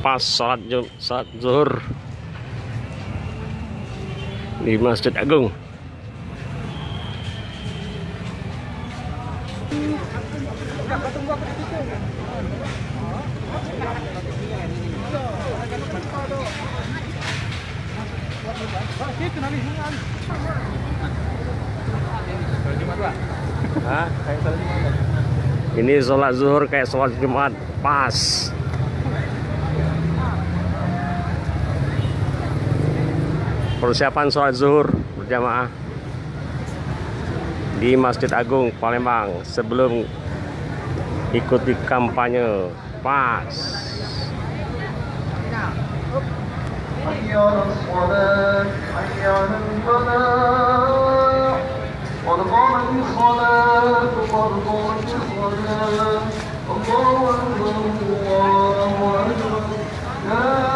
pas salat zuhur di Masjid Agung. Ini sholat zuhur kayak sholat Jumat, pas. Persiapan sholat zuhur berjamaah di Masjid Agung Palembang sebelum ikuti kampanye, pas. قد قامت الصلاة قد قامت الصلاة الله أكبر الله أكبر